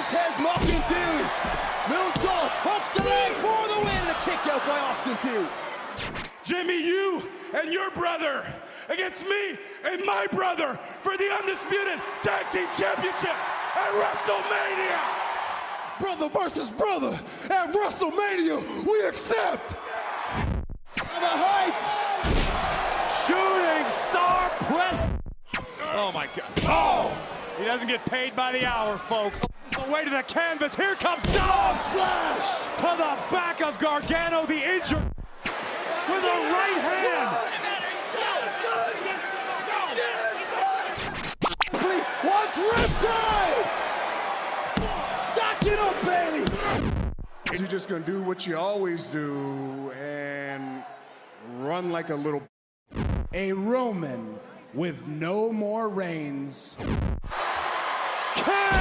Montez mocking Theory. Moonsault, hooks the leg for the win. The kick out by Austin Theory. Jimmy, you and your brother against me and my brother for the Undisputed Tag Team Championship at WrestleMania. Brother versus brother at WrestleMania, we accept. The height. Shooting star press. Oh my God. Oh! He doesn't get paid by the hour, folks. Away to the canvas. Here comes Dog Splash. to the back of Gargano, the injured, with a right hand. What's Riptide? Stack it up, Bailey. You're just gonna do what you always do and run like a little. A Roman with no more reigns.